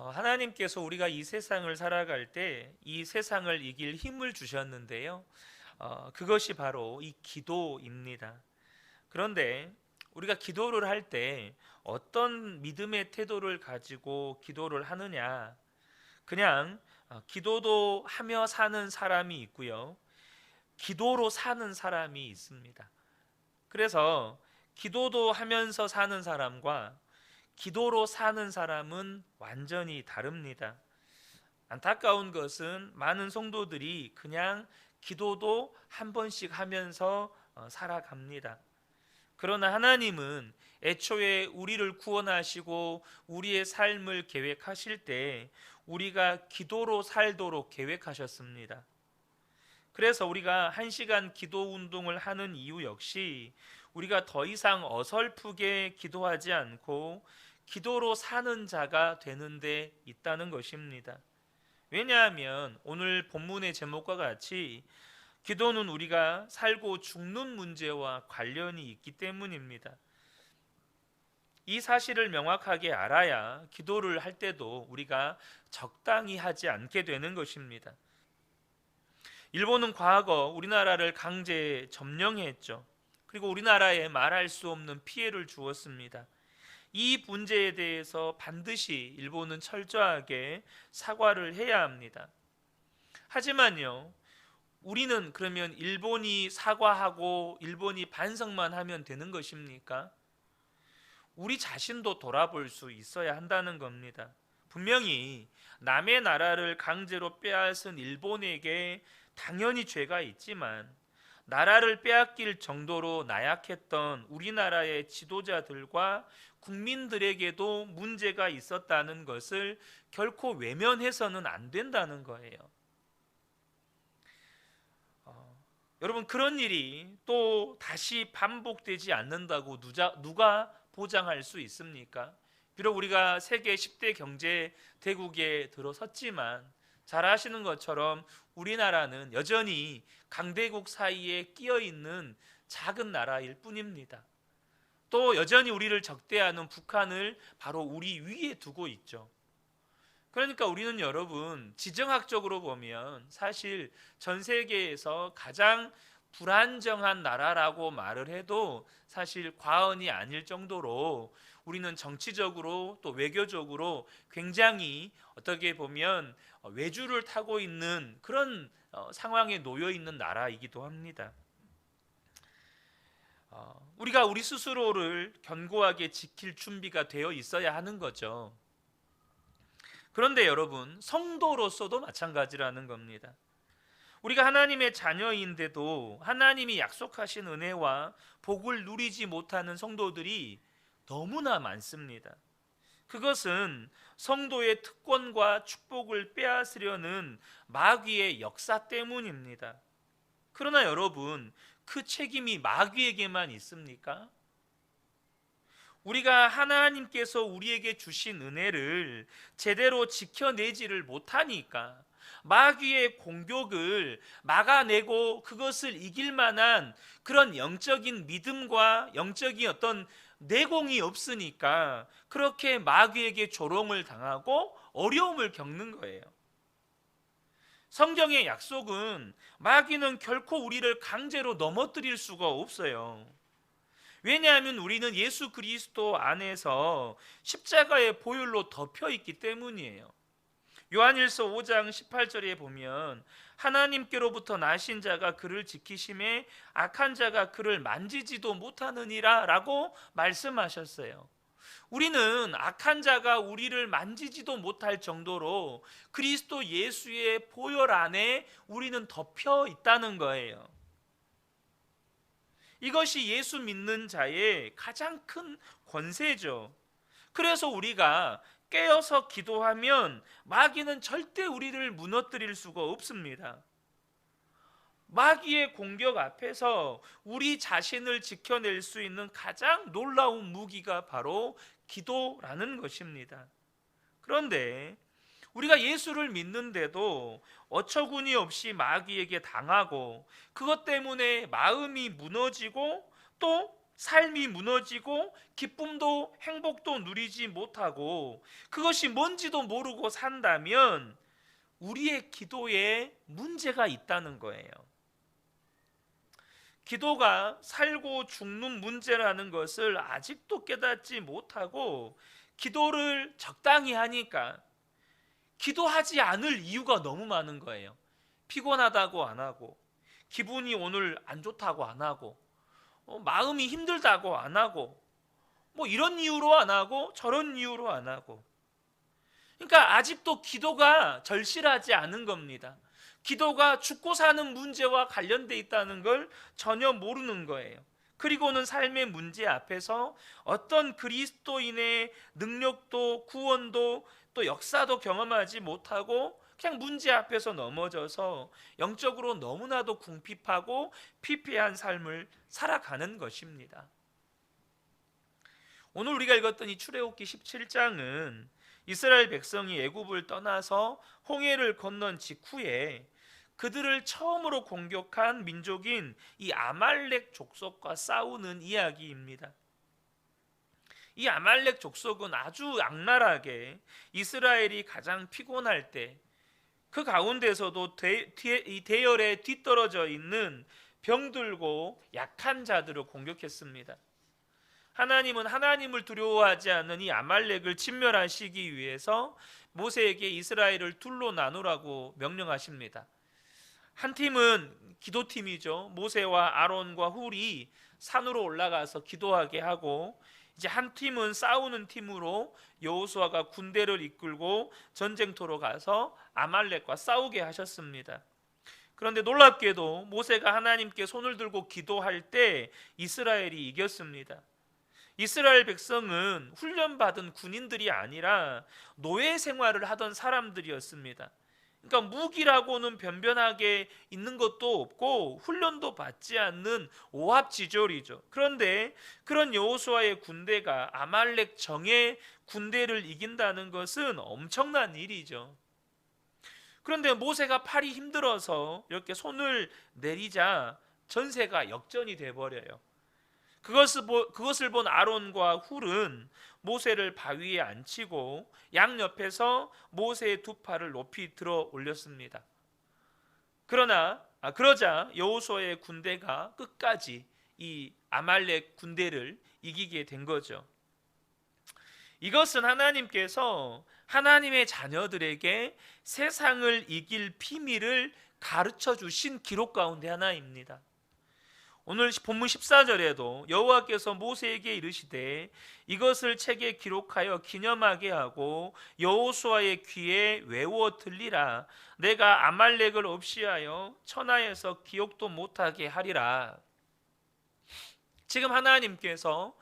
하나님께서 우리가 이 세상을 살아갈 때 이 세상을 이길 힘을 주셨는데요. 그것이 바로 이 기도입니다. 그런데 우리가 기도를 할 때 어떤 믿음의 태도를 가지고 기도를 하느냐? 그냥 기도도 하며 사는 사람이 있고요. 기도로 사는 사람이 있습니다. 그래서 기도도 하면서 사는 사람과 기도로 사는 사람은 완전히 다릅니다. 안타까운 것은 많은 성도들이 그냥 기도도 한 번씩 하면서 살아갑니다. 그러나 하나님은 애초에 우리를 구원하시고 우리의 삶을 계획하실 때 우리가 기도로 살도록 계획하셨습니다. 그래서 우리가 1시간 기도 운동을 하는 이유 역시 우리가 더 이상 어설프게 기도하지 않고 기도로 사는 자가 되는 데 있다는 것입니다. 왜냐하면 오늘 본문의 제목과 같이 기도는 우리가 살고 죽는 문제와 관련이 있기 때문입니다. 이 사실을 명확하게 알아야 기도를 할 때도 우리가 적당히 하지 않게 되는 것입니다. 일본은 과거 우리나라를 강제 점령했죠. 그리고 우리나라에 말할 수 없는 피해를 주었습니다. 이 문제에 대해서 반드시 일본은 철저하게 사과를 해야 합니다. 하지만요, 우리는 그러면 일본이 사과하고 일본이 반성만 하면 되는 것입니까? 우리 자신도 돌아볼 수 있어야 한다는 겁니다. 분명히 남의 나라를 강제로 빼앗은 일본에게 당연히 죄가 있지만 나라를 빼앗길 정도로 나약했던 우리나라의 지도자들과 국민들에게도 문제가 있었다는 것을 결코 외면해서는 안 된다는 거예요. 여러분, 그런 일이 또 다시 반복되지 않는다고 누가 보장할 수 있습니까? 비록 우리가 세계 10대 경제 대국에 들어섰지만 잘 아시는 것처럼 우리나라는 여전히 강대국 사이에 끼어 있는 작은 나라일 뿐입니다. 또 여전히 우리를 적대하는 북한을 바로 우리 위에 두고 있죠. 그러니까 우리는 여러분, 지정학적으로 보면 사실 전 세계에서 가장 불안정한 나라라고 말을 해도 사실 과언이 아닐 정도로 우리는 정치적으로 또 외교적으로 굉장히 어떻게 보면 외주를 타고 있는 그런 상황에 놓여 있는 나라이기도 합니다. 우리가 우리 스스로를 견고하게 지킬 준비가 되어 있어야 하는 거죠. 그런데 여러분, 성도로서도 마찬가지라는 겁니다. 우리가 하나님의 자녀인데도 하나님이 약속하신 은혜와 복을 누리지 못하는 성도들이 너무나 많습니다. 그것은 성도의 특권과 축복을 빼앗으려는 마귀의 역사 때문입니다. 그러나 여러분, 그 책임이 마귀에게만 있습니까? 우리가 하나님께서 우리에게 주신 은혜를 제대로 지켜내지를 못하니까 마귀의 공격을 막아내고 그것을 이길 만한 그런 영적인 믿음과 영적인 어떤 내공이 없으니까 그렇게 마귀에게 조롱을 당하고 어려움을 겪는 거예요. 성경의 약속은 마귀는 결코 우리를 강제로 넘어뜨릴 수가 없어요. 왜냐하면 우리는 예수 그리스도 안에서 십자가의 보혈로 덮여 있기 때문이에요. 요한일서 5장 18절에 보면 하나님께로부터 나신 자가 그를 지키심에 악한 자가 그를 만지지도 못하느니라 라고 말씀하셨어요. 우리는 악한 자가 우리를 만지지도 못할 정도로 그리스도 예수의 보혈 안에 우리는 덮여 있다는 거예요. 이것이 예수 믿는 자의 가장 큰 권세죠. 그래서 우리가 깨어서 기도하면 마귀는 절대 우리를 무너뜨릴 수가 없습니다. 마귀의 공격 앞에서 우리 자신을 지켜낼 수 있는 가장 놀라운 무기가 바로 기도라는 것입니다. 그런데 우리가 예수를 믿는데도 어처구니 없이 마귀에게 당하고 그것 때문에 마음이 무너지고 또 삶이 무너지고 기쁨도 행복도 누리지 못하고 그것이 뭔지도 모르고 산다면 우리의 기도에 문제가 있다는 거예요. 기도가 살고 죽는 문제라는 것을 아직도 깨닫지 못하고 기도를 적당히 하니까 기도하지 않을 이유가 너무 많은 거예요. 피곤하다고 안 하고, 기분이 오늘 안 좋다고 안 하고, 마음이 힘들다고 안 하고, 뭐 이런 이유로 안 하고 저런 이유로 안 하고. 그러니까 아직도 기도가 절실하지 않은 겁니다. 기도가 죽고 사는 문제와 관련돼 있다는 걸 전혀 모르는 거예요. 그리고는 삶의 문제 앞에서 어떤 그리스도인의 능력도 구원도 또 역사도 경험하지 못하고 그냥 문제 앞에서 넘어져서 영적으로 너무나도 궁핍하고 피폐한 삶을 살아가는 것입니다. 오늘 우리가 읽었던 이 출애굽기 17장은 이스라엘 백성이 애굽을 떠나서 홍해를 건넌 직후에 그들을 처음으로 공격한 민족인 이 아말렉 족속과 싸우는 이야기입니다. 이 아말렉 족속은 아주 악랄하게 이스라엘이 가장 피곤할 때 그 가운데서도 이 대열에 뒤떨어져 있는 병들고 약한 자들을 공격했습니다. 하나님은 하나님을 두려워하지 않는 이 아말렉을 진멸하시기 위해서 모세에게 이스라엘을 둘로 나누라고 명령하십니다. 한 팀은 기도팀이죠. 모세와 아론과 훌이 산으로 올라가서 기도하게 하고, 이제 한 팀은 싸우는 팀으로 여호수아가 군대를 이끌고 전쟁터로 가서 아말렉과 싸우게 하셨습니다. 그런데 놀랍게도 모세가 하나님께 손을 들고 기도할 때 이스라엘이 이겼습니다. 이스라엘 백성은 훈련받은 군인들이 아니라 노예 생활을 하던 사람들이었습니다. 그러니까 무기라고는 변변하게 있는 것도 없고 훈련도 받지 않는 오합지졸이죠. 그런데 그런 여호수아의 군대가 아말렉 정의 군대를 이긴다는 것은 엄청난 일이죠. 그런데 모세가 팔이 힘들어서 이렇게 내리자 전세가 역전이 돼버려요. 그것을 본 아론과 훌은 모세를 바위에 앉히고 양옆에서 모세의 두 팔을 높이 들어 올렸습니다. 그러자 여호수아의 군대가 끝까지 이 아말렉 군대를 이기게 된 거죠. 이것은 하나님께서 하나님의 자녀들에게 세상을 이길 비밀을 가르쳐 주신 기록 가운데 하나입니다. 오늘 본문 14절에도 여호와께서 모세에게 이르시되 이것을 책에 기록하여 기념하게 하고 여호수아의 귀에 외워 들리라. 내가 아말렉을 없이하여 천하에서 기억도 못하게 하리라. 지금 하나님께서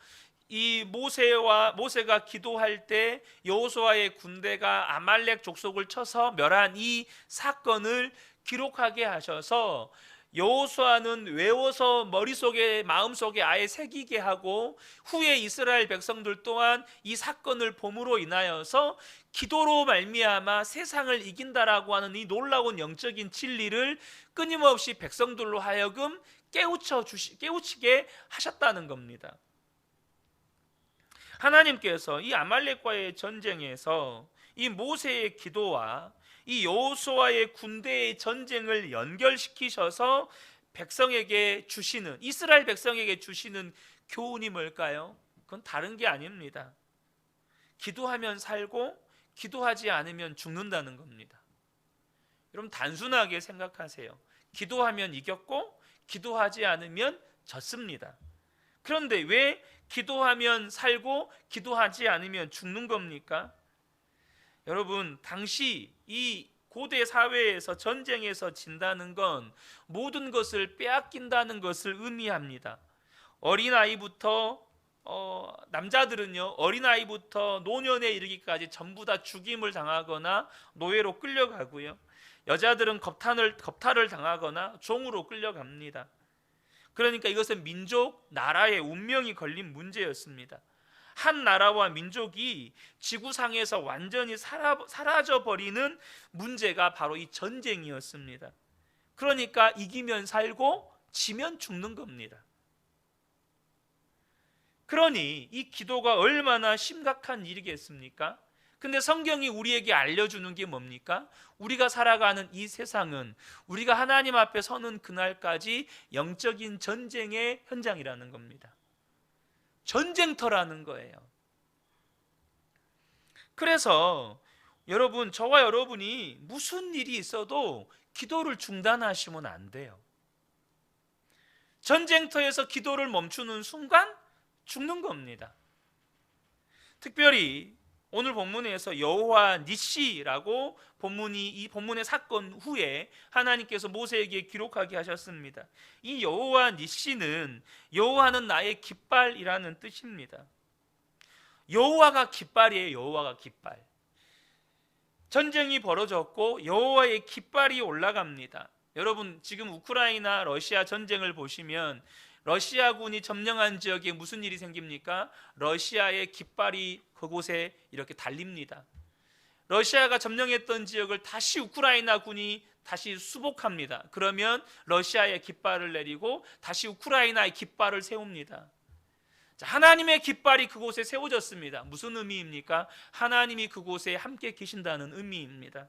이 모세가 기도할 때 여호수아의 군대가 아말렉 족속을 쳐서 멸한 이 사건을 기록하게 하셔서 여호수아는 외워서 머릿속에 마음속에 아예 새기게 하고 후에 이스라엘 백성들 또한 이 사건을 봄으로 인하여서 기도로 말미암아 세상을 이긴다라고 하는 이 놀라운 영적인 진리를 끊임없이 백성들로 하여금 깨우치게 하셨다는 겁니다. 하나님께서 이 아말렉과의 전쟁에서 이 모세의 기도와 이 여호수아의 군대의 전쟁을 연결시키셔서 이스라엘 백성에게 주시는 교훈이 뭘까요? 그건 다른 게 아닙니다. 기도하면 살고 기도하지 않으면 죽는다는 겁니다. 여러분 단순하게 생각하세요. 기도하면 이겼고 기도하지 않으면 졌습니다. 그런데 왜 기도하면 살고 기도하지 않으면 죽는 겁니까? 여러분 당시 이 고대 사회에서 전쟁에서 진다는 건 모든 것을 빼앗긴다는 것을 의미합니다. 남자들은요 어린아이부터 노년에 이르기까지 전부 다 죽임을 당하거나 노예로 끌려가고요. 여자들은 겁탈을 당하거나 종으로 끌려갑니다. 그러니까 이것은 민족, 나라의 운명이 걸린 문제였습니다. 한 나라와 민족이 지구상에서 완전히 사라져버리는 문제가 바로 이 전쟁이었습니다. 그러니까 이기면 살고 지면 죽는 겁니다. 그러니 이 기도가 얼마나 심각한 일이겠습니까? 근데 성경이 우리에게 알려주는 게 뭡니까? 우리가 살아가는 이 세상은 우리가 하나님 앞에 서는 그날까지 영적인 전쟁의 현장이라는 겁니다. 전쟁터라는 거예요. 그래서 여러분, 저와 여러분이 무슨 일이 있어도 기도를 중단하시면 안 돼요. 전쟁터에서 기도를 멈추는 순간 죽는 겁니다. 특별히 오늘 본문에서 여호와 니시라고 이 본문의 사건 후에 하나님께서 모세에게 기록하게 하셨습니다. 이 여호와 니시는 여호와는 나의 깃발이라는 뜻입니다. 여호와가 깃발이에요. 여호와가 깃발. 전쟁이 벌어졌고 여호와의 깃발이 올라갑니다. 여러분, 지금 우크라이나 러시아 전쟁을 보시면 러시아군이 점령한 지역에 무슨 일이 생깁니까? 러시아의 깃발이 그곳에 이렇게 달립니다. 러시아가 점령했던 지역을 다시 우크라이나 군이 다시 수복합니다. 그러면 러시아의 깃발을 내리고 다시 우크라이나의 깃발을 세웁니다. 자, 하나님의 깃발이 그곳에 세워졌습니다. 무슨 의미입니까? 하나님이 그곳에 함께 계신다는 의미입니다.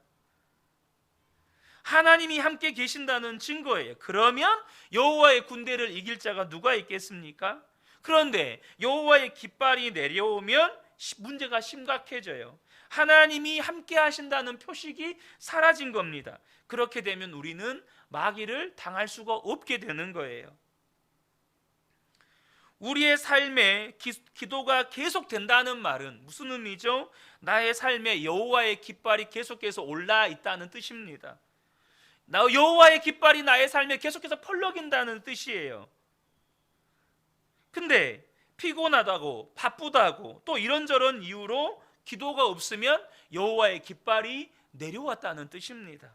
하나님이 함께 계신다는 증거예요. 그러면 여호와의 군대를 이길 자가 누가 있겠습니까? 그런데 여호와의 깃발이 내려오면 문제가 심각해져요. 하나님이 함께 하신다는 표식이 사라진 겁니다. 그렇게 되면 우리는 마귀를 당할 수가 없게 되는 거예요. 우리의 삶에 기도가 계속된다는 말은 무슨 의미죠? 나의 삶에 여호와의 깃발이 계속해서 올라 있다는 뜻입니다. 여호와의 깃발이 나의 삶에 계속해서 펄럭인다는 뜻이에요. 근데 피곤하다고 바쁘다고 또 이런저런 이유로 기도가 없으면 여호와의 깃발이 내려왔다는 뜻입니다.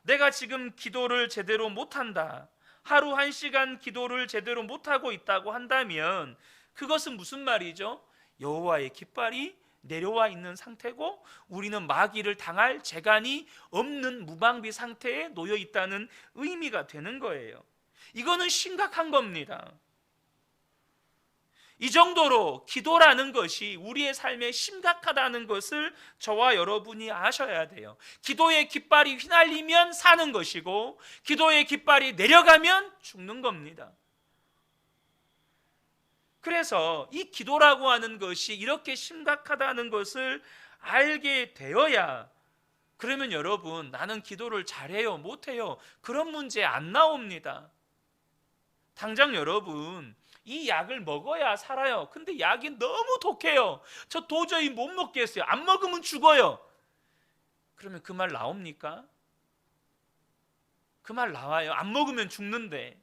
내가 지금 기도를 제대로 못한다, 하루 1시간 기도를 제대로 못하고 있다고 한다면 그것은 무슨 말이죠? 여호와의 깃발이 내려와 있는 상태고 우리는 마귀를 당할 재간이 없는 무방비 상태에 놓여 있다는 의미가 되는 거예요. 이거는 심각한 겁니다. 이 정도로 기도라는 것이 우리의 삶에 심각하다는 것을 저와 여러분이 아셔야 돼요. 기도의 깃발이 휘날리면 사는 것이고 기도의 깃발이 내려가면 죽는 겁니다. 그래서 이 기도라고 하는 것이 이렇게 심각하다는 것을 알게 되어야, 그러면 여러분, 나는 기도를 잘해요 못해요 그런 문제 안 나옵니다. 당장 여러분, 이 약을 먹어야 살아요. 근데 약이 너무 독해요. 저 도저히 못 먹겠어요. 안 먹으면 죽어요. 그러면 그 말 나옵니까? 그 말 나와요. 안 먹으면 죽는데.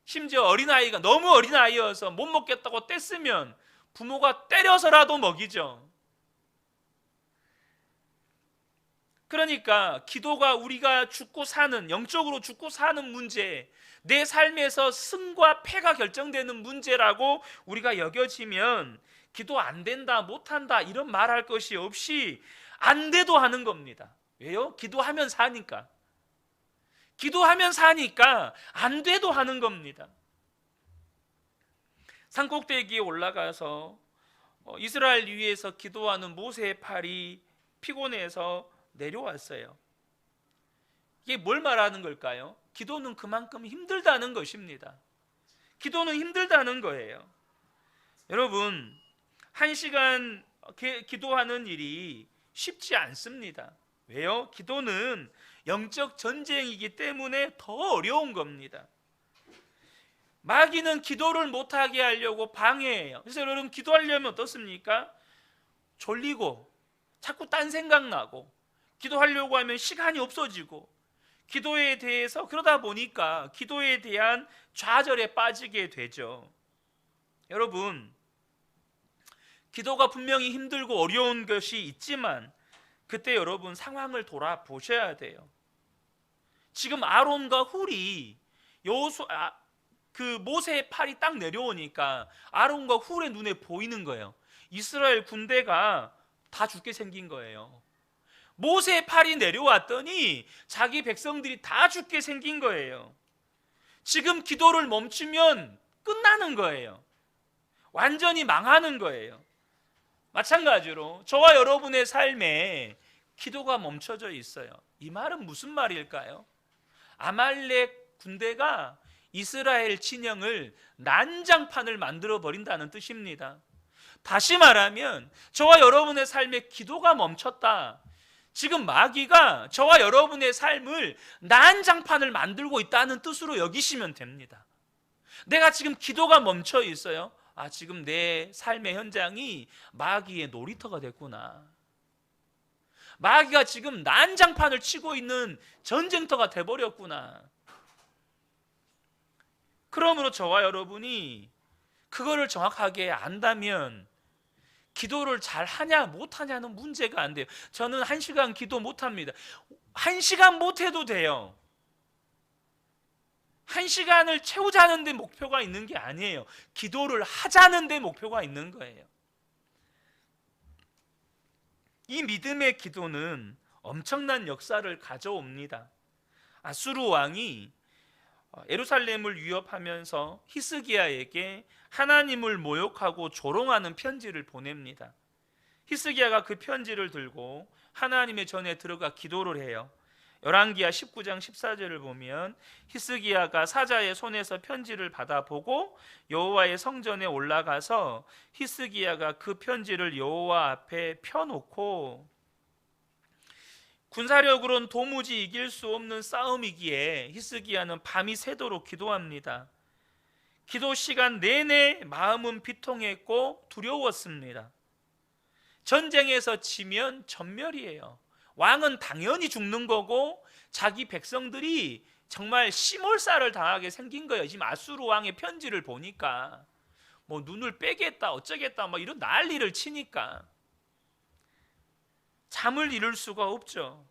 심지어 어린아이가 너무 어린아이여서 못 먹겠다고 떼쓰면 부모가 때려서라도 먹이죠. 그러니까 기도가 우리가 죽고 사는, 영적으로 죽고 사는 문제, 내 삶에서 승과 패가 결정되는 문제라고 우리가 여겨지면 기도 안 된다, 못한다 이런 말할 것이 없이 안 돼도 하는 겁니다. 왜요? 기도하면 사니까. 기도하면 사니까 안 돼도 하는 겁니다. 산꼭대기에 올라가서 이스라엘 위에서 기도하는 모세의 팔이 피곤해서 내려왔어요. 이게 뭘 말하는 걸까요? 기도는 그만큼 힘들다는 것입니다. 기도는 힘들다는 거예요. 여러분, 1시간 기도하는 일이 쉽지 않습니다. 왜요? 기도는 영적 전쟁이기 때문에 더 어려운 겁니다. 마귀는 기도를 못하게 하려고 방해해요. 그래서 여러분, 기도하려면 어떻습니까? 졸리고 자꾸 딴 생각나고 기도하려고 하면 시간이 없어지고 기도에 대해서 그러다 보니까 기도에 대한 좌절에 빠지게 되죠. 여러분, 기도가 분명히 힘들고 어려운 것이 있지만 그때 여러분 상황을 돌아보셔야 돼요. 지금 아론과 훌이 모세의 팔이 딱 내려오니까 아론과 훌의 눈에 보이는 거예요. 이스라엘 군대가 다 죽게 생긴 거예요. 모세의 팔이 내려왔더니 자기 백성들이 다 죽게 생긴 거예요. 지금 기도를 멈추면 끝나는 거예요. 완전히 망하는 거예요. 마찬가지로 저와 여러분의 삶에 기도가 멈춰져 있어요. 이 말은 무슨 말일까요? 아말렉 군대가 이스라엘 진영을 난장판을 만들어 버린다는 뜻입니다. 다시 말하면 저와 여러분의 삶에 기도가 멈췄다. 지금 마귀가 저와 여러분의 삶을 난장판을 만들고 있다는 뜻으로 여기시면 됩니다. 내가 지금 기도가 멈춰 있어요. 지금 내 삶의 현장이 마귀의 놀이터가 됐구나. 마귀가 지금 난장판을 치고 있는 전쟁터가 돼버렸구나. 그러므로 저와 여러분이 그거를 정확하게 안다면 기도를 잘 하냐 못하냐는 문제가 안 돼요. 저는 1시간 기도 못합니다. 1시간 못해도 돼요. 1시간을 채우자는 데 목표가 있는 게 아니에요. 기도를 하자는 데 목표가 있는 거예요. 이 믿음의 기도는 엄청난 역사를 가져옵니다. 아수르 왕이 예루살렘을 위협하면서 히스기야에게 하나님을 모욕하고 조롱하는 편지를 보냅니다. 히스기야가 그 편지를 들고 하나님의 전에 들어가 기도를 해요. 열왕기하 19장 14절을 보면 히스기야가 사자의 손에서 편지를 받아보고 여호와의 성전에 올라가서 히스기야가 그 편지를 여호와 앞에 펴놓고, 군사력으로는 도무지 이길 수 없는 싸움이기에 히스기야는 밤이 새도록 기도합니다. 기도 시간 내내 마음은 비통했고 두려웠습니다. 전쟁에서 지면 전멸이에요. 왕은 당연히 죽는 거고 자기 백성들이 정말 시몰살을 당하게 생긴 거예요. 지금 아수르 왕의 편지를 보니까 뭐 눈을 빼겠다 어쩌겠다 막 이런 난리를 치니까 잠을 이룰 수가 없죠.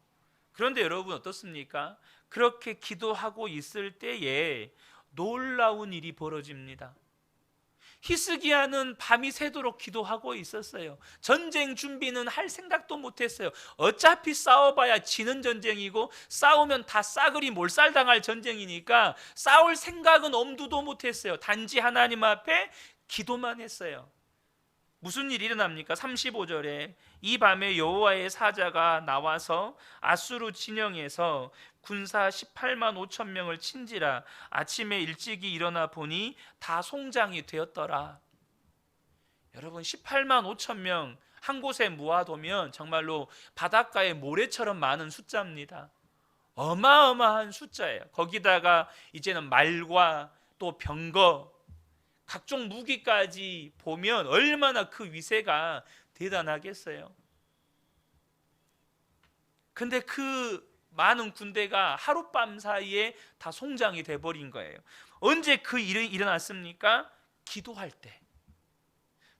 그런데 여러분 어떻습니까? 그렇게 기도하고 있을 때에 놀라운 일이 벌어집니다. 히스기야는 밤이 새도록 기도하고 있었어요. 전쟁 준비는 할 생각도 못했어요. 어차피 싸워봐야 지는 전쟁이고 싸우면 다 싸그리 몰살당할 전쟁이니까 싸울 생각은 엄두도 못했어요. 단지 하나님 앞에 기도만 했어요. 무슨 일이 일어납니까? 35절에 이 밤에 여호와의 사자가 나와서 아수르 진영에서 군사 18만 5천 명을 친지라. 아침에 일찍이 일어나 보니 다 송장이 되었더라. 여러분 18만 5천 명 한 곳에 모아두면 정말로 바닷가의 모래처럼 많은 숫자입니다. 어마어마한 숫자예요. 거기다가 이제는 말과 또 병거 각종 무기까지 보면 얼마나 그 위세가 대단하겠어요. 근데 그 많은 군대가 하룻밤 사이에 다 송장이 돼버린 거예요. 언제 그 일이 일어났습니까? 기도할 때.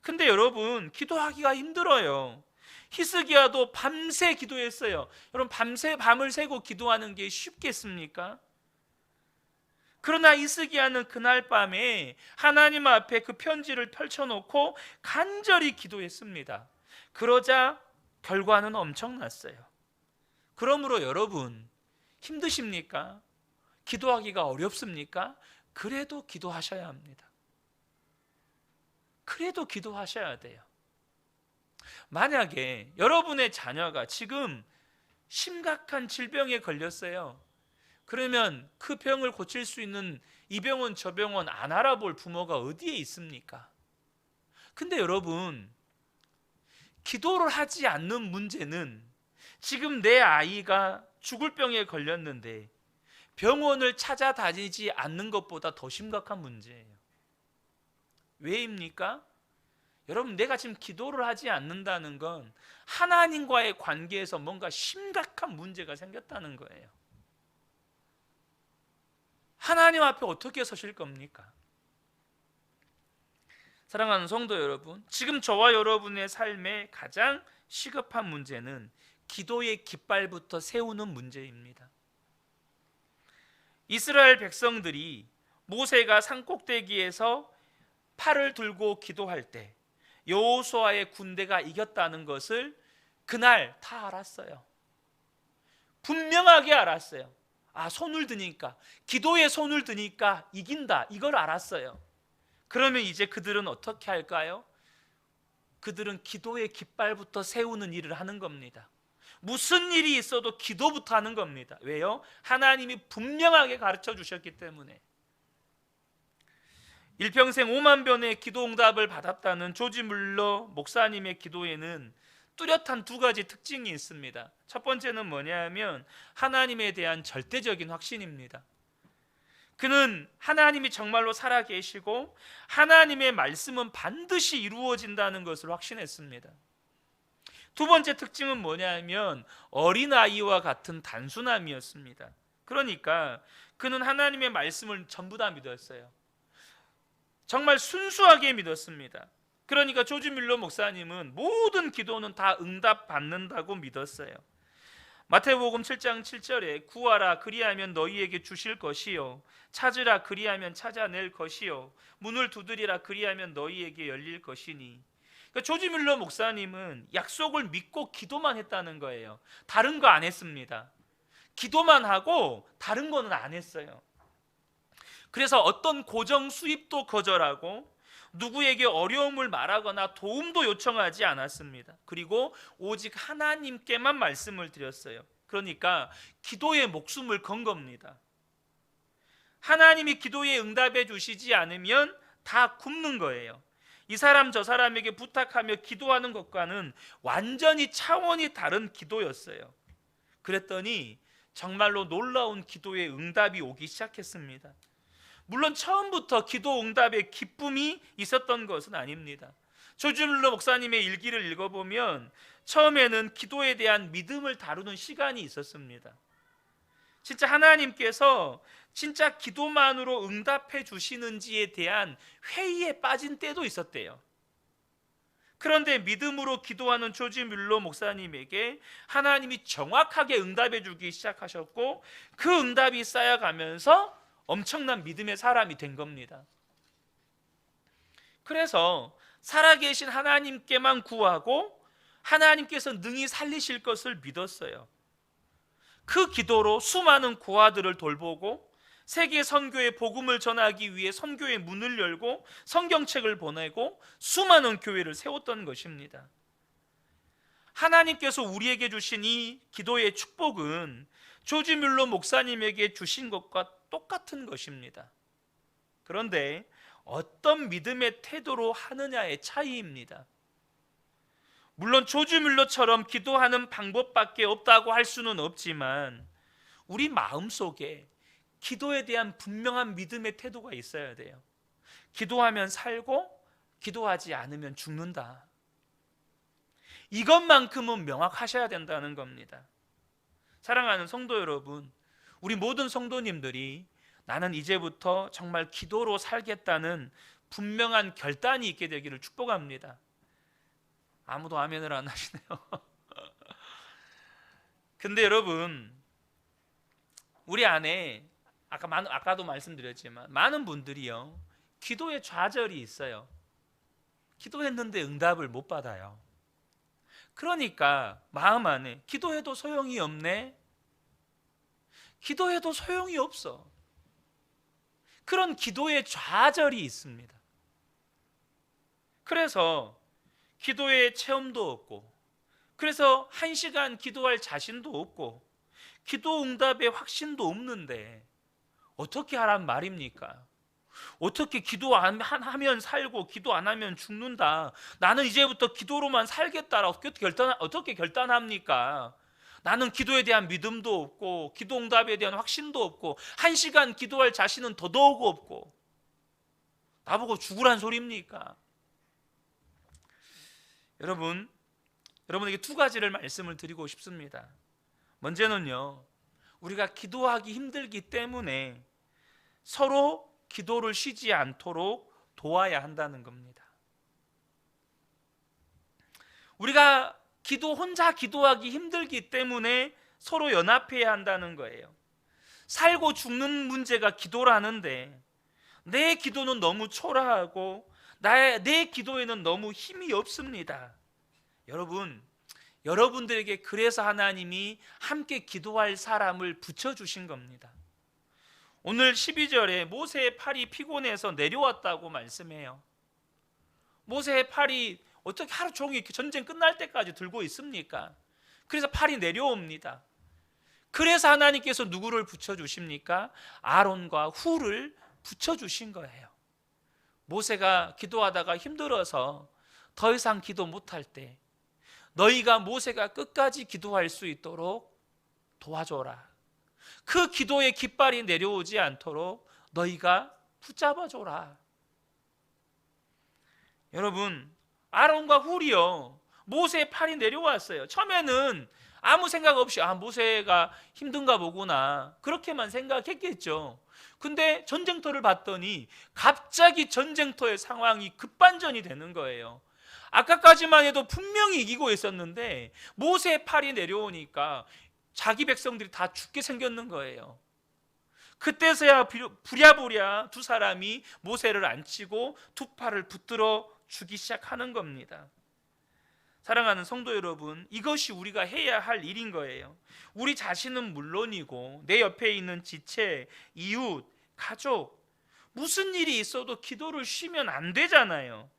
근데 여러분 기도하기가 힘들어요. 히스기야도 밤새 기도했어요. 여러분 밤을 새고 기도하는 게 쉽겠습니까? 그러나 히스기야는 그날 밤에 하나님 앞에 그 편지를 펼쳐놓고 간절히 기도했습니다. 그러자 결과는 엄청났어요. 그러므로 여러분 힘드십니까? 기도하기가 어렵습니까? 그래도 기도하셔야 합니다. 그래도 기도하셔야 돼요. 만약에 여러분의 자녀가 지금 심각한 질병에 걸렸어요. 그러면 그 병을 고칠 수 있는 이 병원 저 병원 안 알아볼 부모가 어디에 있습니까? 근데 여러분 기도를 하지 않는 문제는 지금 내 아이가 죽을 병에 걸렸는데 병원을 찾아다니지 않는 것보다 더 심각한 문제예요. 왜입니까? 여러분 내가 지금 기도를 하지 않는다는 건 하나님과의 관계에서 뭔가 심각한 문제가 생겼다는 거예요. 하나님 앞에 어떻게 서실 겁니까? 사랑하는 성도 여러분, 지금 저와 여러분의 삶의 가장 시급한 문제는 기도의 깃발부터 세우는 문제입니다. 이스라엘 백성들이 모세가 산꼭대기에서 팔을 들고 기도할 때 여호수아의 군대가 이겼다는 것을 그날 다 알았어요. 분명하게 알았어요. 손을 드니까, 기도에 손을 드니까 이긴다, 이걸 알았어요. 그러면 이제 그들은 어떻게 할까요? 그들은 기도의 깃발부터 세우는 일을 하는 겁니다. 무슨 일이 있어도 기도부터 하는 겁니다. 왜요? 하나님이 분명하게 가르쳐 주셨기 때문에. 일평생 5만 번의 기도 응답을 받았다는 조지 물러 목사님의 기도에는 뚜렷한 두 가지 특징이 있습니다. 첫 번째는 뭐냐면 하나님에 대한 절대적인 확신입니다. 그는 하나님이 정말로 살아계시고 하나님의 말씀은 반드시 이루어진다는 것을 확신했습니다. 두 번째 특징은 뭐냐면 어린아이와 같은 단순함이었습니다. 그러니까 그는 하나님의 말씀을 전부 다 믿었어요. 정말 순수하게 믿었습니다. 그러니까 조지 뮬러 목사님은 모든 기도는 다 응답받는다고 믿었어요. 마태복음 7장 7절에 구하라 그리하면 너희에게 주실 것이요 찾으라 그리하면 찾아낼 것이요 문을 두드리라 그리하면 너희에게 열릴 것이니. 그러니까 조지 뮬러 목사님은 약속을 믿고 기도만 했다는 거예요. 다른 거 안 했습니다. 기도만 하고 다른 거는 안 했어요. 그래서 어떤 고정 수입도 거절하고 누구에게 어려움을 말하거나 도움도 요청하지 않았습니다. 그리고 오직 하나님께만 말씀을 드렸어요. 그러니까 기도에 목숨을 건 겁니다. 하나님이 기도에 응답해 주시지 않으면 다 굶는 거예요. 이 사람 저 사람에게 부탁하며 기도하는 것과는 완전히 차원이 다른 기도였어요. 그랬더니 정말로 놀라운 기도의 응답이 오기 시작했습니다. 물론 처음부터 기도 응답의 기쁨이 있었던 것은 아닙니다. 조지 뮬러 목사님의 일기를 읽어보면 처음에는 기도에 대한 믿음을 다루는 시간이 있었습니다. 진짜 하나님께서 진짜 기도만으로 응답해 주시는지에 대한 회의에 빠진 때도 있었대요. 그런데 믿음으로 기도하는 조지 뮬러 목사님에게 하나님이 정확하게 응답해 주기 시작하셨고 그 응답이 쌓여가면서 엄청난 믿음의 사람이 된 겁니다. 그래서 살아계신 하나님께만 구하고 하나님께서 능히 살리실 것을 믿었어요. 그 기도로 수많은 고아들을 돌보고 세계 선교의 복음을 전하기 위해 선교의 문을 열고 성경책을 보내고 수많은 교회를 세웠던 것입니다. 하나님께서 우리에게 주신 이 기도의 축복은 조지 뮬러 목사님에게 주신 것과 똑같은 것입니다. 그런데 어떤 믿음의 태도로 하느냐의 차이입니다. 물론 조지 뮬러처럼 기도하는 방법밖에 없다고 할 수는 없지만 우리 마음속에 기도에 대한 분명한 믿음의 태도가 있어야 돼요. 기도하면 살고 기도하지 않으면 죽는다. 이것만큼은 명확하셔야 된다는 겁니다. 사랑하는 성도 여러분, 우리 모든 성도님들이 나는 이제부터 정말 기도로 살겠다는 분명한 결단이 있게 되기를 축복합니다. 아무도 아멘을 안 하시네요. 근데 여러분, 우리 안에 아까도 말씀드렸지만 많은 분들이요 기도에 좌절이 있어요. 기도했는데 응답을 못 받아요. 그러니까 마음 안에 기도해도 소용이 없네, 기도해도 소용이 없어, 그런 기도의 좌절이 있습니다. 그래서 기도의 체험도 없고, 그래서 1시간 기도할 자신도 없고, 기도 응답의 확신도 없는데 어떻게 하란 말입니까? 어떻게 기도 안 하면 살고 기도 안 하면 죽는다, 나는 이제부터 기도로만 살겠다라고 어떻게 결단합니까? 나는 기도에 대한 믿음도 없고 기도 응답에 대한 확신도 없고 1시간 기도할 자신은 더더욱 없고, 나보고 죽으란 소리입니까? 여러분에게 두 가지를 말씀을 드리고 싶습니다. 먼저는요, 우리가 기도하기 힘들기 때문에 서로 기도를 쉬지 않도록 도와야 한다는 겁니다. 우리가 혼자 기도하기 힘들기 때문에 서로 연합해야 한다는 거예요. 살고 죽는 문제가 기도라는데 내 기도는 너무 초라하고 내 기도에는 너무 힘이 없습니다. 여러분, 여러분들에게 그래서 하나님이 함께 기도할 사람을 붙여주신 겁니다. 오늘 12절에 모세의 팔이 피곤해서 내려왔다고 말씀해요. 모세의 팔이 어떻게 하루 종일 이렇게 전쟁 끝날 때까지 들고 있습니까? 그래서 팔이 내려옵니다. 그래서 하나님께서 누구를 붙여주십니까? 아론과 훌을 붙여주신 거예요. 모세가 기도하다가 힘들어서 더 이상 기도 못할 때 너희가 모세가 끝까지 기도할 수 있도록 도와줘라. 그 기도의 깃발이 내려오지 않도록 너희가 붙잡아줘라. 여러분, 아론과 훌이요, 모세의 팔이 내려왔어요. 처음에는 아무 생각 없이 모세가 힘든가 보구나 그렇게만 생각했겠죠. 근데 전쟁터를 봤더니 갑자기 전쟁터의 상황이 급반전이 되는 거예요. 아까까지만 해도 분명히 이기고 있었는데 모세의 팔이 내려오니까 자기 백성들이 다 죽게 생겼는 거예요. 그때서야 부랴부랴 두 사람이 모세를 앉히고 두 팔을 붙들어 주기 시작하는 겁니다. 사랑하는 성도 여러분, 이것이 우리가 해야 할 일인 거예요. 우리 자신은 물론이고 내 옆에 있는 지체, 이웃, 가족, 무슨 일이 있어도 기도를 쉬면 안 되잖아요.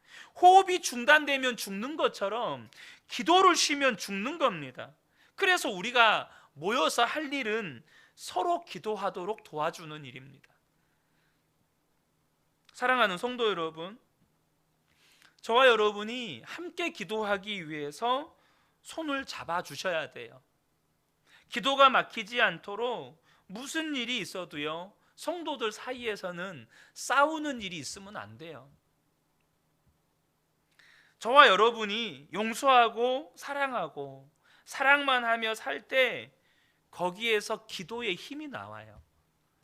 호흡이 중단되면 죽는 것처럼 기도를 쉬면 죽는 겁니다. 그래서 우리가 모여서 할 일은 서로 기도하도록 도와주는 일입니다. 사랑하는 성도 여러분, 저와 여러분이 함께 기도하기 위해서 손을 잡아주셔야 돼요. 기도가 막히지 않도록 무슨 일이 있어도요, 성도들 사이에서는 싸우는 일이 있으면 안 돼요. 저와 여러분이 용서하고 사랑하고 사랑만 하며 살 때 거기에서 기도의 힘이 나와요.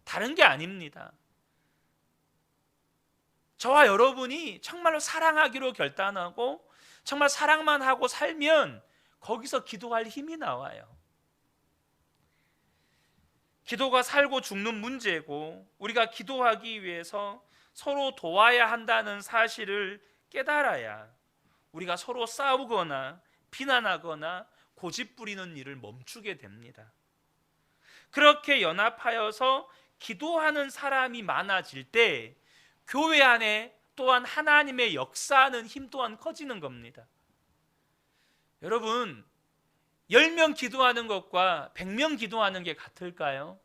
다른 게 아닙니다. 저와 여러분이 정말로 사랑하기로 결단하고 정말 사랑만 하고 살면 거기서 기도할 힘이 나와요. 기도가 살고 죽는 문제고 우리가 기도하기 위해서 서로 도와야 한다는 사실을 깨달아야 우리가 서로 싸우거나 비난하거나 고집부리는 일을 멈추게 됩니다. 그렇게 연합하여서 기도하는 사람이 많아질 때 교회 안에 또한 하나님의 역사하는 힘 또한 커지는 겁니다. 여러분, 10명 기도하는 것과 100명 기도하는 게 같을까요?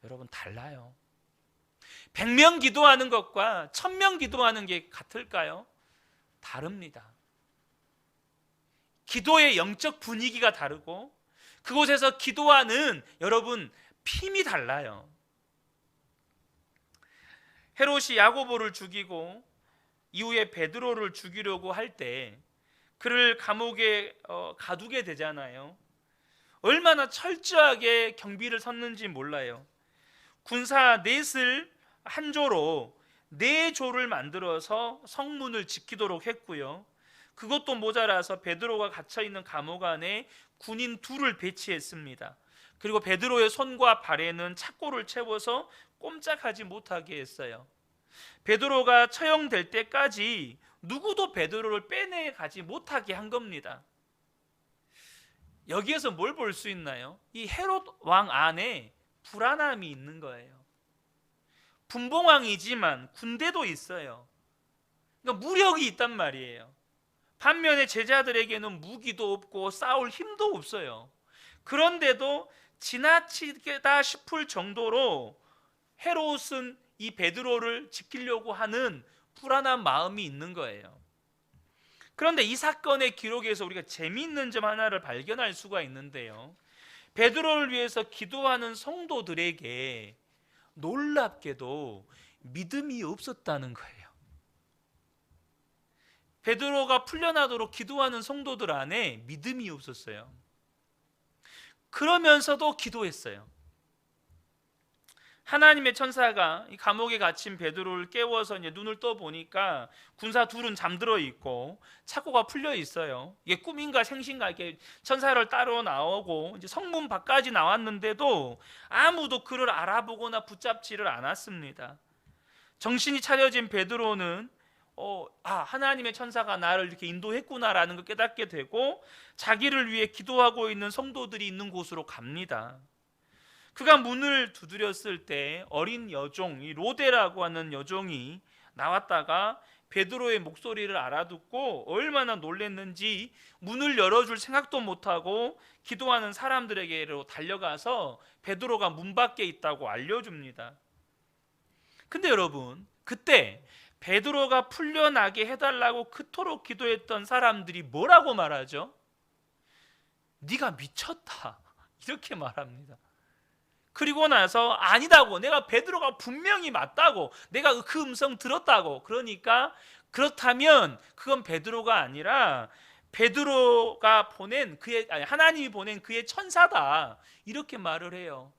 여러분, 달라요. 100명 기도하는 것과 1000명 기도하는 게 같을까요? 다릅니다. 기도의 영적 분위기가 다르고 그곳에서 기도하는 여러분 힘이 달라요. 헤롯이 야고보를 죽이고 이후에 베드로를 죽이려고 할 때 그를 감옥에 가두게 되잖아요. 얼마나 철저하게 경비를 섰는지 몰라요. 군사 넷을 한 조로 4조를 만들어서 성문을 지키도록 했고요. 그것도 모자라서 베드로가 갇혀있는 감옥 안에 군인 2를 배치했습니다. 그리고 베드로의 손과 발에는 착고를 채워서 꼼짝하지 못하게 했어요. 베드로가 처형될 때까지 누구도 베드로를 빼내가지 못하게 한 겁니다. 여기에서 뭘 볼 수 있나요? 이 헤롯 왕 안에 불안함이 있는 거예요. 분봉왕이지만 군대도 있어요. 그러니까 무력이 있단 말이에요. 반면에 제자들에게는 무기도 없고 싸울 힘도 없어요. 그런데도 지나치다 싶을 정도로 헤롯은 이 베드로를 지키려고 하는 불안한 마음이 있는 거예요. 그런데 이 사건의 기록에서 우리가 재미있는 점 하나를 발견할 수가 있는데요. 베드로를 위해서 기도하는 성도들에게 놀랍게도 믿음이 없었다는 거예요. 베드로가 풀려나도록 기도하는 성도들 안에 믿음이 없었어요. 그러면서도 기도했어요. 하나님의 천사가 이 감옥에 갇힌 베드로를 깨워서 이제 눈을 떠 보니까 군사 2은 잠들어 있고 착고가 풀려 있어요. 이게 꿈인가 생신가 이렇게 천사를 따로 나오고 이제 성문 밖까지 나왔는데도 아무도 그를 알아보거나 붙잡지를 않았습니다. 정신이 차려진 베드로는 하나님의 천사가 나를 이렇게 인도했구나라는 걸 깨닫게 되고 자기를 위해 기도하고 있는 성도들이 있는 곳으로 갑니다. 그가 문을 두드렸을 때 어린 여종, 이 로데라고 하는 여종이 나왔다가 베드로의 목소리를 알아듣고 얼마나 놀랐는지 문을 열어줄 생각도 못하고 기도하는 사람들에게로 달려가서 베드로가 문 밖에 있다고 알려줍니다. 근데 여러분, 그때 베드로가 풀려나게 해달라고 그토록 기도했던 사람들이 뭐라고 말하죠? 네가 미쳤다, 이렇게 말합니다. 그리고 나서 아니다고, 내가 베드로가 분명히 맞다고, 내가 그 음성 들었다고. 그러니까 그렇다면 그건 베드로가 아니라 베드로가 보낸 하나님이 보낸 그의 천사다, 이렇게 말을 해요.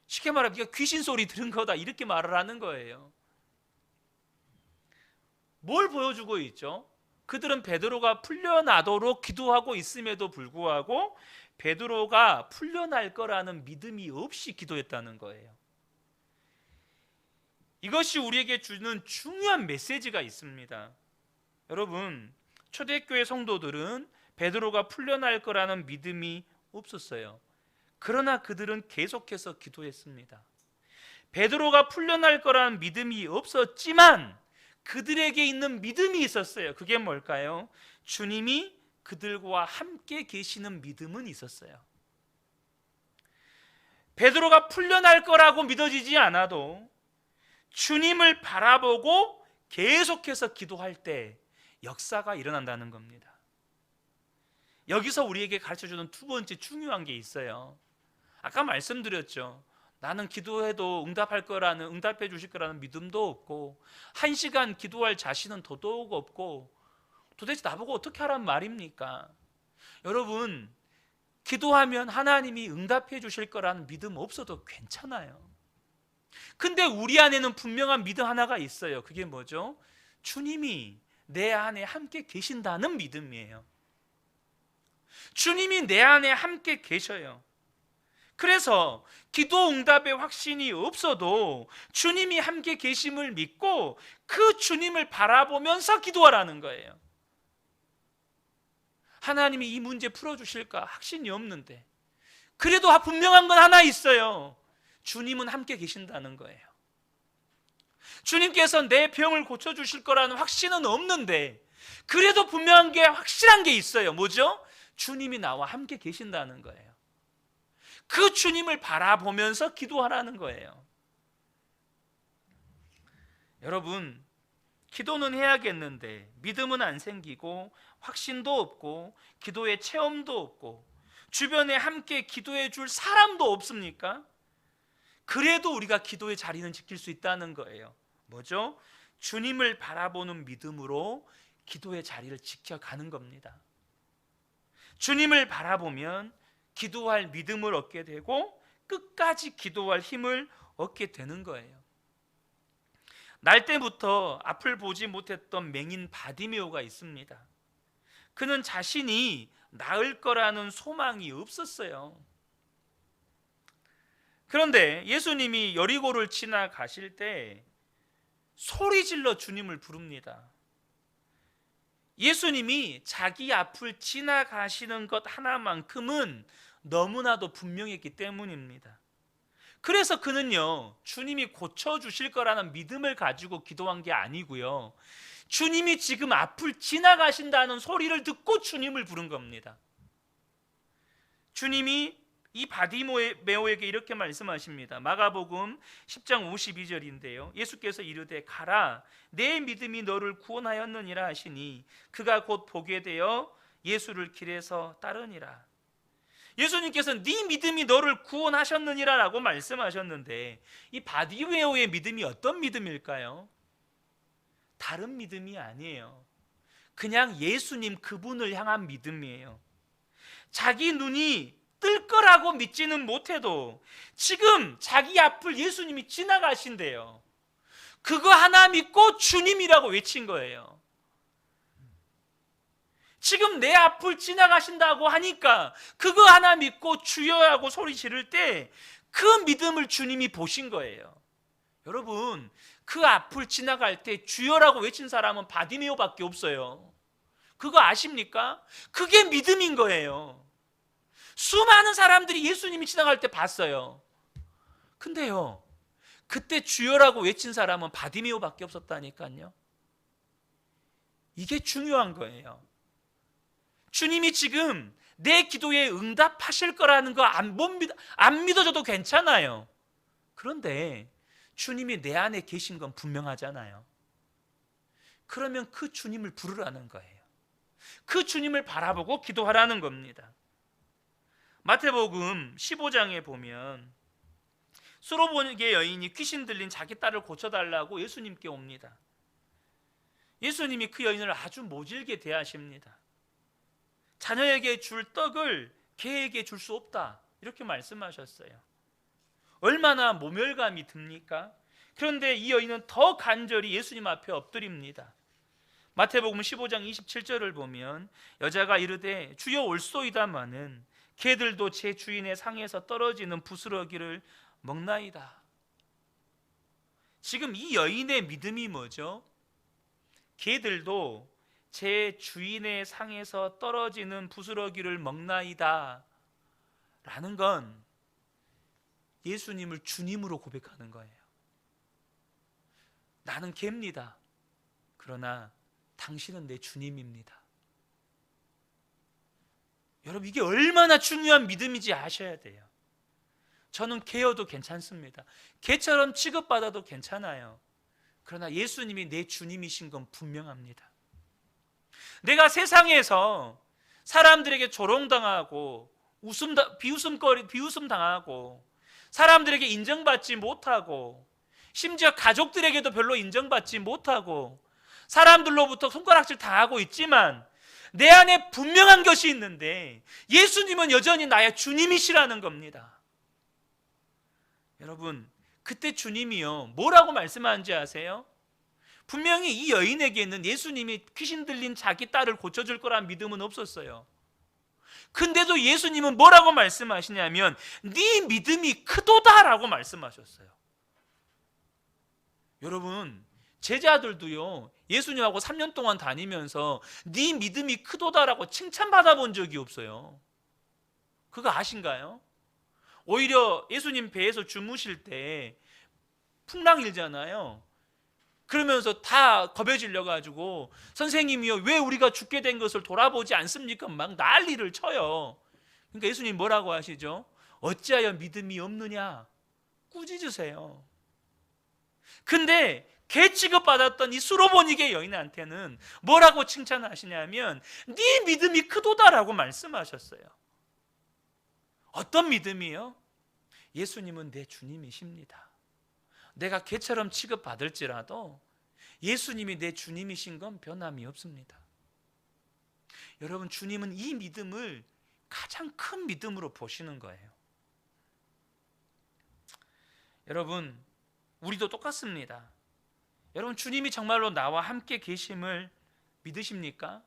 쉽게 말하면 네가 귀신 소리 들은 거다, 이렇게 말을 하는 거예요. 뭘 보여주고 있죠? 그들은 베드로가 풀려나도록 기도하고 있음에도 불구하고 베드로가 풀려날 거라는 믿음이 없이 기도했다는 거예요. 이것이 우리에게 주는 중요한 메시지가 있습니다. 여러분, 초대교회 성도들은 베드로가 풀려날 거라는 믿음이 없었어요. 그러나 그들은 계속해서 기도했습니다. 베드로가 풀려날 거라는 믿음이 없었지만 그들에게 있는 믿음이 있었어요. 그게 뭘까요? 주님이 그들과 함께 계시는 믿음은 있었어요. 베드로가 풀려날 거라고 믿어지지 않아도 주님을 바라보고 계속해서 기도할 때 역사가 일어난다는 겁니다. 여기서 우리에게 가르쳐주는 두 번째 중요한 게 있어요. 아까 말씀드렸죠. 나는 기도해도 응답해 주실 거라는 믿음도 없고 1시간 기도할 자신은 더더욱 없고 도대체 나보고 어떻게 하란 말입니까? 여러분, 기도하면 하나님이 응답해 주실 거라는 믿음 없어도 괜찮아요. 근데 우리 안에는 분명한 믿음 하나가 있어요. 그게 뭐죠? 주님이 내 안에 함께 계신다는 믿음이에요. 주님이 내 안에 함께 계셔요. 그래서 기도 응답의 확신이 없어도 주님이 함께 계심을 믿고 그 주님을 바라보면서 기도하라는 거예요. 하나님이 이 문제 풀어주실까 확신이 없는데 그래도 분명한 건 하나 있어요. 주님은 함께 계신다는 거예요. 주님께서 내 병을 고쳐주실 거라는 확신은 없는데 그래도 분명한 게, 확실한 게 있어요. 뭐죠? 주님이 나와 함께 계신다는 거예요. 그 주님을 바라보면서 기도하라는 거예요. 여러분, 기도는 해야겠는데 믿음은 안 생기고 확신도 없고 기도의 체험도 없고 주변에 함께 기도해 줄 사람도 없습니까? 그래도 우리가 기도의 자리는 지킬 수 있다는 거예요. 뭐죠? 주님을 바라보는 믿음으로 기도의 자리를 지켜가는 겁니다. 주님을 바라보면 기도할 믿음을 얻게 되고 끝까지 기도할 힘을 얻게 되는 거예요. 날 때부터 앞을 보지 못했던 맹인 바디메오가 있습니다. 그는 자신이 나을 거라는 소망이 없었어요. 그런데 예수님이 여리고를 지나가실 때 소리 질러 주님을 부릅니다. 예수님이 자기 앞을 지나가시는 것 하나만큼은 너무나도 분명했기 때문입니다. 그래서 그는요, 주님이 고쳐주실 거라는 믿음을 가지고 기도한 게 아니고요, 주님이 지금 앞을 지나가신다는 소리를 듣고 주님을 부른 겁니다. 주님이 이 바디메오에게 이렇게 말씀하십니다. 마가복음 10장 52절인데요. 예수께서 이르되 가라, 내 믿음이 너를 구원하였느니라 하시니 그가 곧 보게 되어 예수를 길에서 따르니라. 예수님께서 네 믿음이 너를 구원하셨느니라 라고 말씀하셨는데 이 바디메오의 믿음이 어떤 믿음일까요? 다른 믿음이 아니에요. 그냥 예수님 그분을 향한 믿음이에요. 자기 눈이 뜰 거라고 믿지는 못해도 지금 자기 앞을 예수님이 지나가신대요. 그거 하나 믿고 주님이라고 외친 거예요. 지금 내 앞을 지나가신다고 하니까 그거 하나 믿고 주여 하고 소리 지를 때 그 믿음을 주님이 보신 거예요. 여러분, 그 앞을 지나갈 때 주여라고 외친 사람은 바디메오밖에 없어요. 그거 아십니까? 그게 믿음인 거예요. 수많은 사람들이 예수님이 지나갈 때 봤어요. 근데요, 그때 주여라고 외친 사람은 바디메오밖에 없었다니까요. 이게 중요한 거예요. 주님이 지금 내 기도에 응답하실 거라는 거 안 믿어줘도 괜찮아요. 그런데 주님이 내 안에 계신 건 분명하잖아요. 그러면 그 주님을 부르라는 거예요. 그 주님을 바라보고 기도하라는 겁니다. 마태복음 15장에 보면 수로보니게 여인이 귀신 들린 자기 딸을 고쳐달라고 예수님께 옵니다. 예수님이 그 여인을 아주 모질게 대하십니다. 자녀에게 줄 떡을 개에게 줄 수 없다, 이렇게 말씀하셨어요. 얼마나 모멸감이 듭니까? 그런데 이 여인은 더 간절히 예수님 앞에 엎드립니다. 마태복음 15장 27절을 보면 여자가 이르되 주여 올소이다마는 개들도 제 주인의 상에서 떨어지는 부스러기를 먹나이다. 지금 이 여인의 믿음이 뭐죠? 개들도 제 주인의 상에서 떨어지는 부스러기를 먹나이다 라는 건 예수님을 주님으로 고백하는 거예요. 나는 개입니다. 그러나 당신은 내 주님입니다. 여러분, 이게 얼마나 중요한 믿음인지 아셔야 돼요. 저는 개여도 괜찮습니다. 개처럼 취급받아도 괜찮아요. 그러나 예수님이 내 주님이신 건 분명합니다. 내가 세상에서 사람들에게 조롱당하고 비웃음 당하고 사람들에게 인정받지 못하고 심지어 가족들에게도 별로 인정받지 못하고 사람들로부터 손가락질 당하고 있지만 내 안에 분명한 것이 있는데 예수님은 여전히 나의 주님이시라는 겁니다. 여러분, 그때 주님이요 뭐라고 말씀하는지 아세요? 분명히 이 여인에게는 예수님이 귀신 들린 자기 딸을 고쳐줄 거란 믿음은 없었어요. 근데도 예수님은 뭐라고 말씀하시냐면 네 믿음이 크도다라고 말씀하셨어요. 여러분, 제자들도요 예수님하고 3년 동안 다니면서 네 믿음이 크도다라고 칭찬받아 본 적이 없어요. 그거 아신가요? 오히려 예수님 배에서 주무실 때 풍랑 일잖아요. 그러면서 다 겁에 질려가지고 선생님이요 왜 우리가 죽게 된 것을 돌아보지 않습니까? 막 난리를 쳐요. 그러니까 예수님 뭐라고 하시죠? 어찌하여 믿음이 없느냐? 꾸짖으세요. 근데 개 취급받았던 이 수로보니게 여인한테는 뭐라고 칭찬하시냐면 네 믿음이 크도다라고 말씀하셨어요. 어떤 믿음이요? 예수님은 내 주님이십니다. 내가 개처럼 취급받을지라도 예수님이 내 주님이신 건 변함이 없습니다. 여러분, 주님은 이 믿음을 가장 큰 믿음으로 보시는 거예요. 여러분, 우리도 똑같습니다. 여러분, 주님이 정말로 나와 함께 계심을 믿으십니까?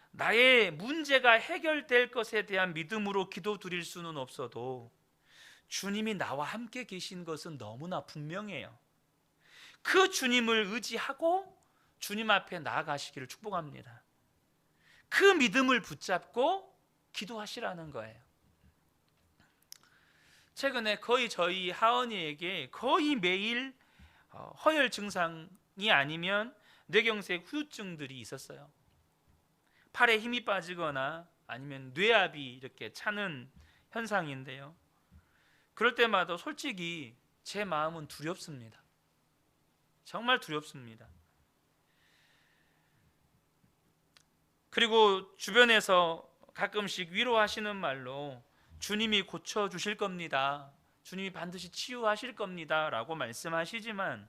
나의 문제가 해결될 것에 대한 믿음으로 기도 드릴 수는 없어도 주님이 나와 함께 계신 것은 너무나 분명해요. 그 주님을 의지하고 주님 앞에 나아가시기를 축복합니다. 그 믿음을 붙잡고 기도하시라는 거예요. 최근에 거의 저희 하은이에게 거의 매일 허혈 증상이 아니면 뇌경색 후유증들이 있었어요. 팔에 힘이 빠지거나 아니면 뇌압이 이렇게 차는 현상인데요. 그럴 때마다 솔직히 제 마음은 두렵습니다. 정말 두렵습니다. 그리고 주변에서 가끔씩 위로하시는 말로 주님이 고쳐주실 겁니다. 주님이 반드시 치유하실 겁니다 라고 말씀하시지만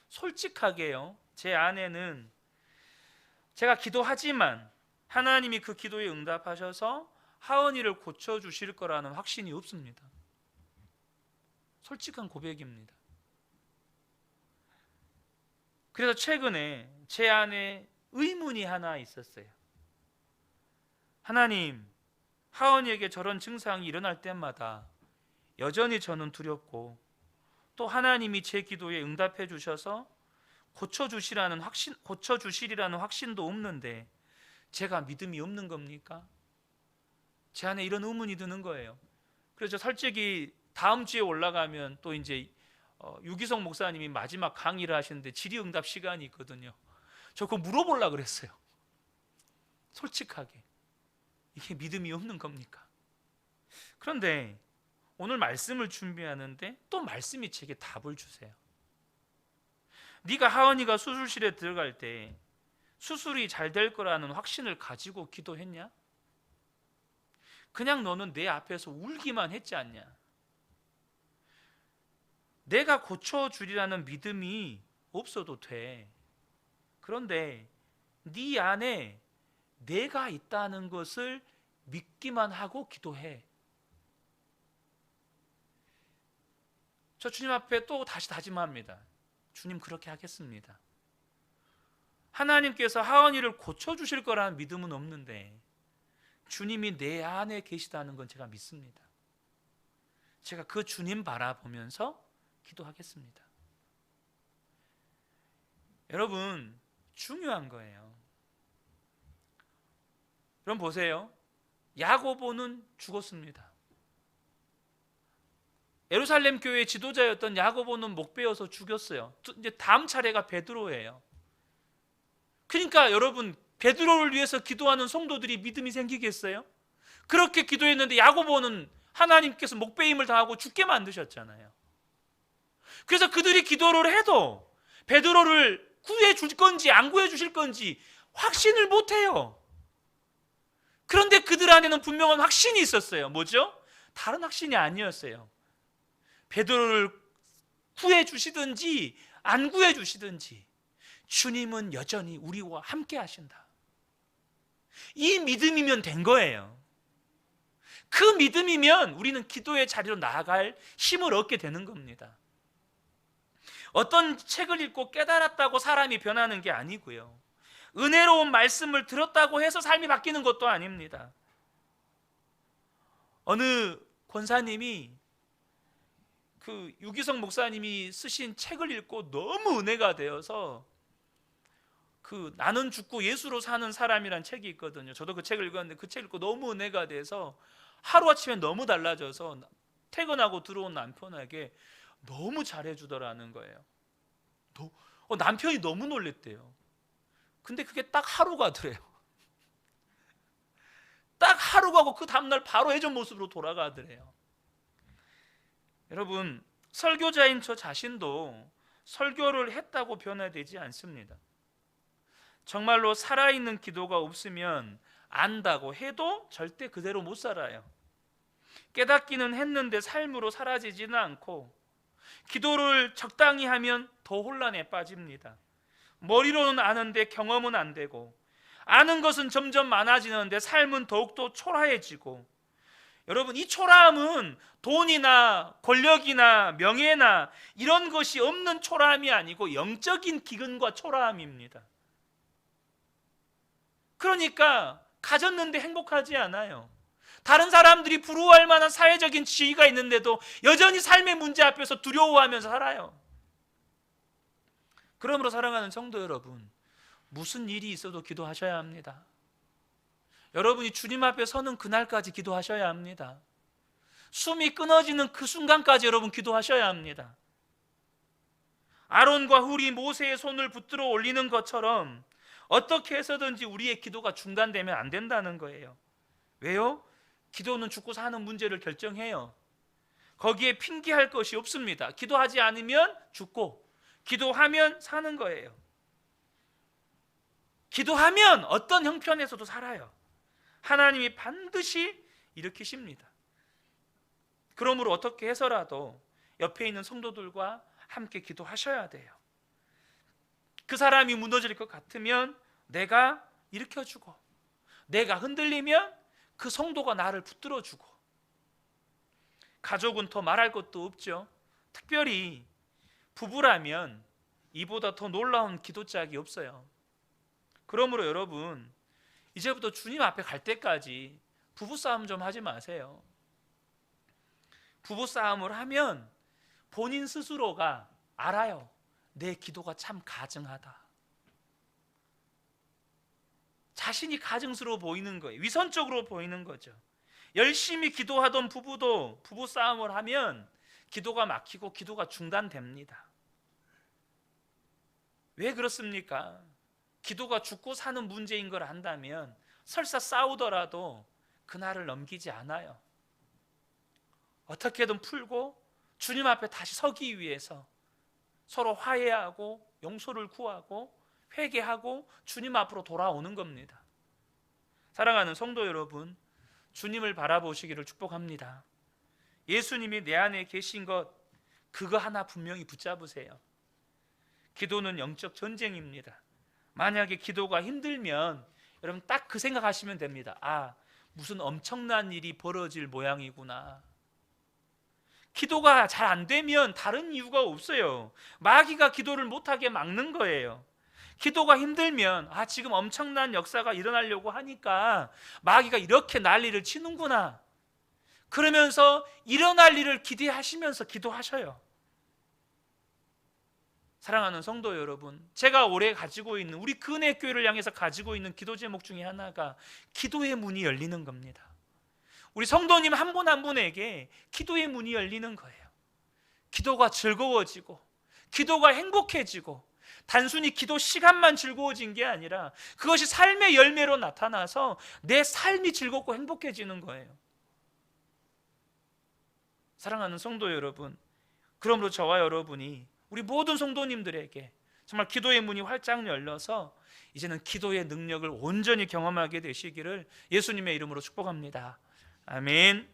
솔직하게요, 제 안에는 제가 기도하지만 하나님이 그 기도에 응답하셔서 하은이를 고쳐주실 거라는 확신이 없습니다. 솔직한 고백입니다. 그래서 최근에 제 안에 의문이 하나 있었어요. 하나님, 하은이에게 저런 증상이 일어날 때마다 여전히 저는 두렵고 또 하나님이 제 기도에 응답해 주셔서 고쳐주시리라는 확신도 없는데 제가 믿음이 없는 겁니까? 제 안에 이런 의문이 드는 거예요. 그래서 솔직히 다음 주에 올라가면 또 이제 유기성 목사님이 마지막 강의를 하시는데 질의응답 시간이 있거든요. 저 그거 물어보려고 그랬어요. 솔직하게 이게 믿음이 없는 겁니까? 그런데 오늘 말씀을 준비하는데 또 말씀이 제게 답을 주세요. 네가 하은이가 수술실에 들어갈 때 수술이 잘 될 거라는 확신을 가지고 기도했냐? 그냥 너는 내 앞에서 울기만 했지 않냐? 내가 고쳐주리라는 믿음이 없어도 돼. 그런데 네 안에 내가 있다는 것을 믿기만 하고 기도해. 저 주님 앞에 또 다시 다짐합니다. 주님, 그렇게 하겠습니다. 하나님께서 하은이를 고쳐주실 거라는 믿음은 없는데 주님이 내 안에 계시다는 건 제가 믿습니다. 제가 그 주님 바라보면서 기도하겠습니다. 여러분, 중요한 거예요. 그럼 보세요. 야고보는 죽었습니다. 예루살렘 교회의 지도자였던 야고보는 목베어서 죽였어요. 이제 다음 차례가 베드로예요. 그러니까 여러분, 베드로를 위해서 기도하는 성도들이 믿음이 생기겠어요? 그렇게 기도했는데 야고보는 하나님께서 목베임을 당하고 죽게 만드셨잖아요. 그래서 그들이 기도를 해도 베드로를 구해 줄 건지 안 구해 주실 건지 확신을 못 해요. 그런데 그들 안에는 분명한 확신이 있었어요. 뭐죠? 다른 확신이 아니었어요. 베드로를 구해 주시든지 안 구해 주시든지 주님은 여전히 우리와 함께 하신다. 이 믿음이면 된 거예요. 그 믿음이면 우리는 기도의 자리로 나아갈 힘을 얻게 되는 겁니다. 어떤 책을 읽고 깨달았다고 사람이 변하는 게 아니고요. 은혜로운 말씀을 들었다고 해서 삶이 바뀌는 것도 아닙니다. 어느 권사님이 그 유기성 목사님이 쓰신 책을 읽고 너무 은혜가 되어서 그 나는 죽고 예수로 사는 사람이란 책이 있거든요. 저도 그 책을 읽었는데 그 책 읽고 너무 은혜가 돼서 하루아침에 너무 달라져서 퇴근하고 들어온 남편에게 너무 잘해주더라는 거예요. 남편이 너무 놀랬대요. 근데 그게 딱 하루 가더래요. 딱 하루 가고 그 다음날 바로 예전 모습으로 돌아가더래요. 여러분, 설교자인 저 자신도 설교를 했다고 변화되지 않습니다. 정말로 살아있는 기도가 없으면 안다고 해도 절대 그대로 못 살아요. 깨닫기는 했는데 삶으로 사라지지는 않고 기도를 적당히 하면 더 혼란에 빠집니다. 머리로는 아는데 경험은 안 되고 아는 것은 점점 많아지는데 삶은 더욱더 초라해지고 여러분, 이 초라함은 돈이나 권력이나 명예나 이런 것이 없는 초라함이 아니고 영적인 기근과 초라함입니다. 그러니까 가졌는데 행복하지 않아요. 다른 사람들이 부러워할 만한 사회적인 지위가 있는데도 여전히 삶의 문제 앞에서 두려워하면서 살아요. 그러므로 사랑하는 성도 여러분, 무슨 일이 있어도 기도하셔야 합니다. 여러분이 주님 앞에 서는 그날까지 기도하셔야 합니다. 숨이 끊어지는 그 순간까지 여러분 기도하셔야 합니다. 아론과 훌이 모세의 손을 붙들어 올리는 것처럼 어떻게 해서든지 우리의 기도가 중단되면 안 된다는 거예요. 왜요? 기도는 죽고 사는 문제를 결정해요. 거기에 핑계할 것이 없습니다. 기도하지 않으면 죽고 기도하면 사는 거예요. 기도하면 어떤 형편에서도 살아요. 하나님이 반드시 일으키십니다. 그러므로 어떻게 해서라도 옆에 있는 성도들과 함께 기도하셔야 돼요. 그 사람이 무너질 것 같으면 내가 일으켜주고, 내가 흔들리면 그 성도가 나를 붙들어주고, 가족은 더 말할 것도 없죠. 특별히 부부라면 이보다 더 놀라운 기도짝이 없어요. 그러므로 여러분, 이제부터 주님 앞에 갈 때까지 부부싸움 좀 하지 마세요. 부부싸움을 하면 본인 스스로가 알아요. 내 기도가 참 가증하다. 자신이 가증스러워 보이는 거예요. 위선적으로 보이는 거죠. 열심히 기도하던 부부도 부부싸움을 하면 기도가 막히고 기도가 중단됩니다. 왜 그렇습니까? 기도가 죽고 사는 문제인 걸 안다면 설사 싸우더라도 그날을 넘기지 않아요. 어떻게든 풀고 주님 앞에 다시 서기 위해서 서로 화해하고 용서를 구하고 회개하고 주님 앞으로 돌아오는 겁니다. 사랑하는 성도 여러분, 주님을 바라보시기를 축복합니다. 예수님이 내 안에 계신 것, 그거 하나 분명히 붙잡으세요. 기도는 영적 전쟁입니다. 만약에 기도가 힘들면 여러분 딱 그 생각하시면 됩니다. 아, 무슨 엄청난 일이 벌어질 모양이구나. 기도가 잘 안 되면 다른 이유가 없어요. 마귀가 기도를 못하게 막는 거예요. 기도가 힘들면 아, 지금 엄청난 역사가 일어나려고 하니까 마귀가 이렇게 난리를 치는구나. 그러면서 일어날 일을 기대하시면서 기도하셔요. 사랑하는 성도 여러분, 제가 올해 가지고 있는, 우리 근혜교회를 향해서 가지고 있는 기도 제목 중에 하나가 기도의 문이 열리는 겁니다. 우리 성도님 한 분 한 분에게 기도의 문이 열리는 거예요. 기도가 즐거워지고 기도가 행복해지고 단순히 기도 시간만 즐거워진 게 아니라 그것이 삶의 열매로 나타나서 내 삶이 즐겁고 행복해지는 거예요. 사랑하는 성도 여러분, 그러므로 저와 여러분이 우리 모든 성도님들에게 정말 기도의 문이 활짝 열려서 이제는 기도의 능력을 온전히 경험하게 되시기를 예수님의 이름으로 축복합니다. 아멘.